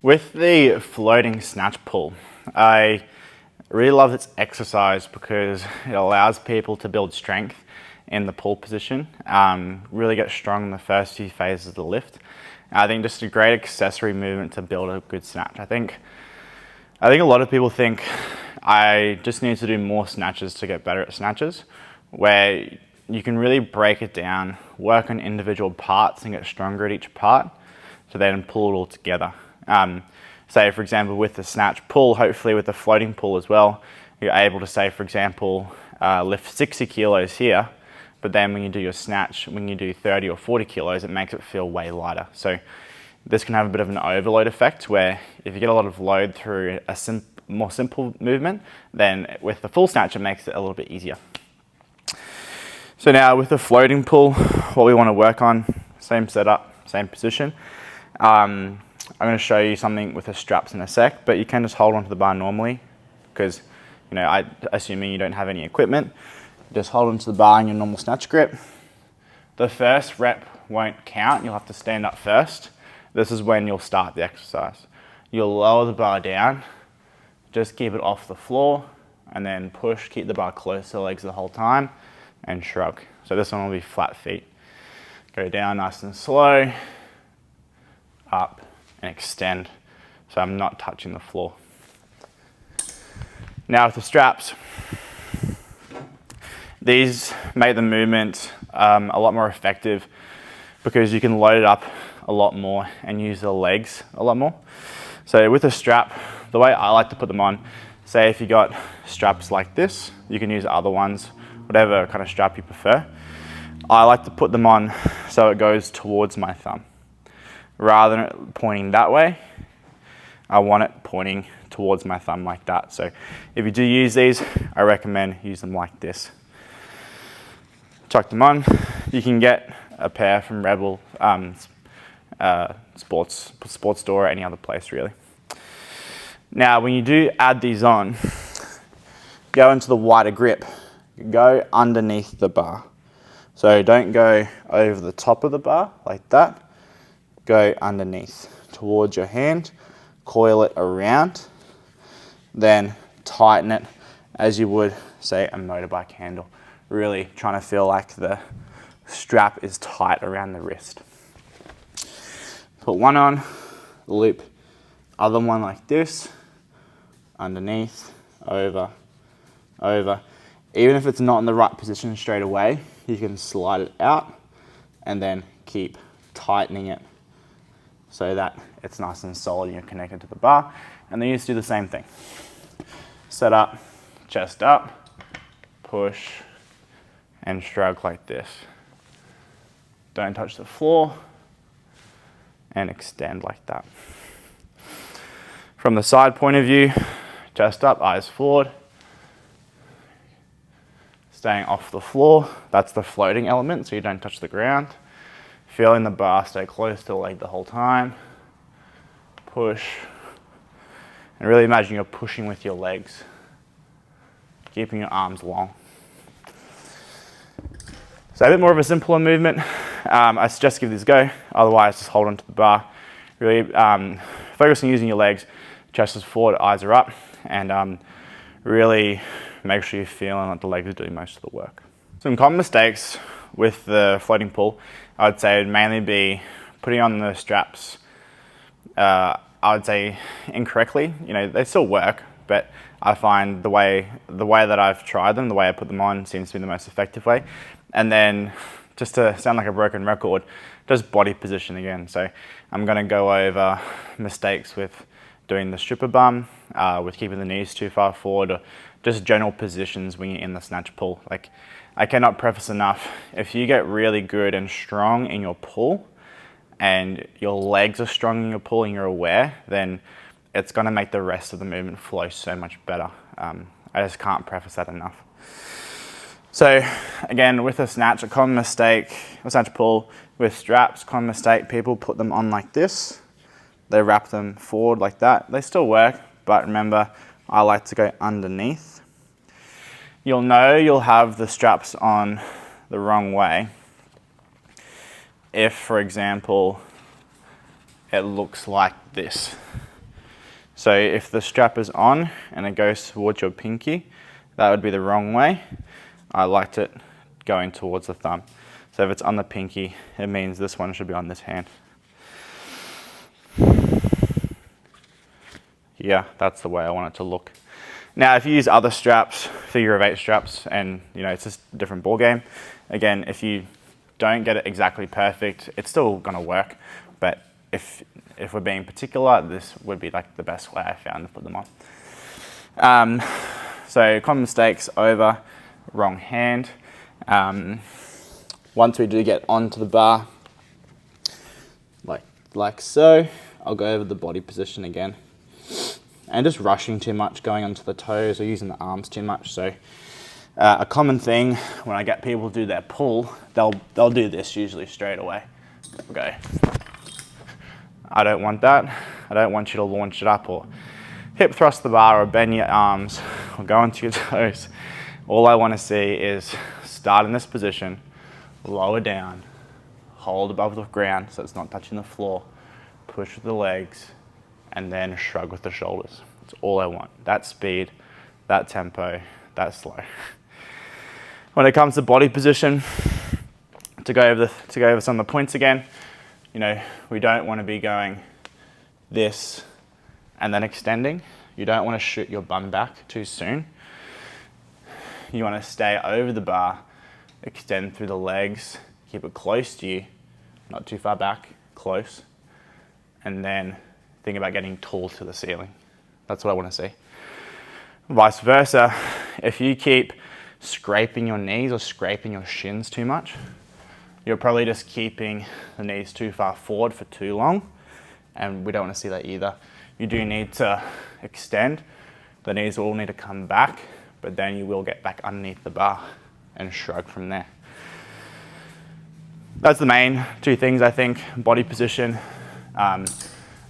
With the floating snatch pull, I really love its exercise because it allows people to build strength in the pull position, really get strong in the first few phases of the lift. I think just a great accessory movement to build a good snatch. I think a lot of people think I just need to do more snatches to get better at snatches, where you can really break it down, work on individual parts and get stronger at each part to then pull it all together. Say for example with the snatch pull, hopefully with the floating pull as well, you're able to say for example lift 60 kilos here, but then when you do your snatch, when you do 30 or 40 kilos, it makes it feel way lighter. So this can have a bit of an overload effect where if you get a lot of load through a more simple movement, then with the full snatch it makes it a little bit easier. So now with the floating pull, what we want to work on, same setup, same position. I'm going to show you something with the straps in a sec, but you can just hold onto the bar normally because, assuming you don't have any equipment, just hold onto the bar in your normal snatch grip. The first rep won't count, you'll have to stand up first. This is when you'll start the exercise. You'll lower the bar down, just keep it off the floor, and then push, keep the bar close to the legs the whole time, and shrug. So this one will be flat feet. Go down nice and slow, up, and extend. So I'm not touching the floor. Now with the straps, these make the movement a lot more effective because you can load it up a lot more and use the legs a lot more. So with a strap, the way I like to put them on, say if you got straps like this, you can use other ones, whatever kind of strap you prefer. I like to put them on so it goes towards my thumb. Rather than it pointing that way, I want it pointing towards my thumb like that. So if you do use these, I recommend use them like this. Chuck them on. You can get a pair from Rebel sports store or any other place really. Now when you do add these on, go into the wider grip. Go underneath the bar. So don't go over the top of the bar like that. Go underneath towards your hand, coil it around, then tighten it as you would say a motorbike handle. Really trying to feel like the strap is tight around the wrist. Put one on, loop, other one like this, underneath, over, over. Even if it's not in the right position straight away, you can slide it out and then keep tightening it so that it's nice and solid and you're connected to the bar. And then you just do the same thing. Set up, chest up, push, and shrug like this. Don't touch the floor, and extend like that. From the side point of view, chest up, eyes forward, staying off the floor. That's the floating element, so you don't touch the ground. Feeling the bar stay close to the leg the whole time. Push, and really imagine you're pushing with your legs, keeping your arms long. So a bit more of a simpler movement. I suggest give this a go, otherwise just hold onto the bar. Really focus on using your legs, chest is forward, eyes are up, and really make sure you're feeling like the legs are doing most of the work. Some common mistakes with the floating pull, I would say would mainly be putting on the straps, I would say incorrectly. They still work, but I find the way that I've tried them, the way I put them on seems to be the most effective way. And then, just to sound like a broken record, just body position again. So I'm going to go over mistakes with doing the stripper bum, with keeping the knees too far forward, or just general positions when you're in the snatch pull. Like, I cannot preface enough, if you get really good and strong in your pull, and your legs are strong in your pull and you're aware, then it's going to make the rest of the movement flow so much better. I just can't preface that enough. So again, with a snatch, a common mistake, a snatch pull with straps, common mistake, people put them on like this. They wrap them forward like that. They still work, but remember, I like to go underneath. You'll know you'll have the straps on the wrong way if, for example, it looks like this. So if the strap is on and it goes towards your pinky, that would be the wrong way. I liked it going towards the thumb. So if it's on the pinky, it means this one should be on this hand. Yeah, that's the way I want it to look. Now, if you use other straps, figure of 8 straps, and it's just a different ball game. Again, if you don't get it exactly perfect, it's still gonna work. But if we're being particular, this would be like the best way I found to put them on. So common mistakes over, wrong hand. Once we do get onto the bar, like so, I'll go over the body position again. And just rushing too much, going onto the toes or using the arms too much. So a common thing when I get people to do their pull, they'll do this usually straight away. Okay. I don't want that. I don't want you to launch it up or hip thrust the bar or bend your arms or go onto your toes. All I want to see is start in this position, lower down, hold above the ground so it's not touching the floor, push with the legs, and then shrug with the shoulders. That's all I want. That speed, that tempo, that slow. When it comes to body position, to go over some of the points again, we don't want to be going this and then extending. You don't want to shoot your bum back too soon. You want to stay over the bar, extend through the legs, keep it close to you, not too far back, close, and then think about getting tall to the ceiling. That's what I want to see. Vice versa, if you keep scraping your knees or scraping your shins too much, you're probably just keeping the knees too far forward for too long, and we don't want to see that either. You do need to extend. The knees will need to come back, but then you will get back underneath the bar and shrug from there. That's the main 2 things, I think. Body position.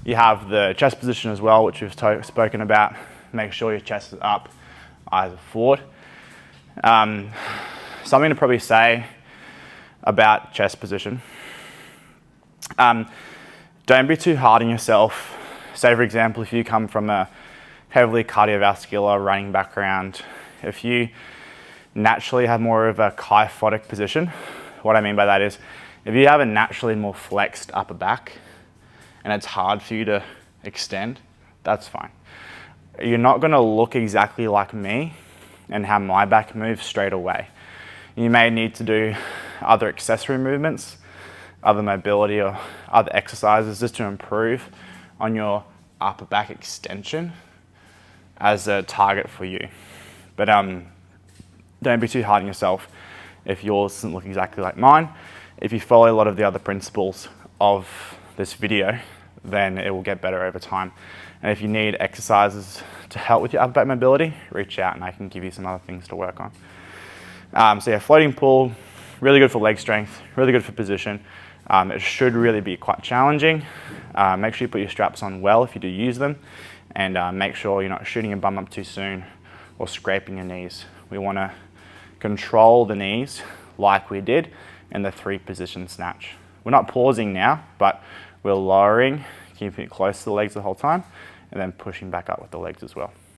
You have the chest position as well, which we've spoken about. Make sure your chest is up, eyes are forward. Something to probably say about chest position. Don't be too hard on yourself. Say, for example, if you come from a heavily cardiovascular running background, if you naturally have more of a kyphotic position, what I mean by that is, if you have a naturally more flexed upper back, and it's hard for you to extend, that's fine. You're not gonna look exactly like me and how my back moves straight away. You may need to do other accessory movements, other mobility or other exercises just to improve on your upper back extension as a target for you. But don't be too hard on yourself if yours doesn't look exactly like mine. If you follow a lot of the other principles of this video, then it will get better over time. And if you need exercises to help with your upper back mobility, reach out and I can give you some other things to work on. So yeah, floating pull, really good for leg strength, really good for position. It should really be quite challenging. Make sure you put your straps on well if you do use them, and make sure you're not shooting your bum up too soon or scraping your knees. We want to control the knees like we did in the 3-position snatch. We're not pausing now, but we're lowering, keeping it close to the legs the whole time, and then pushing back up with the legs as well.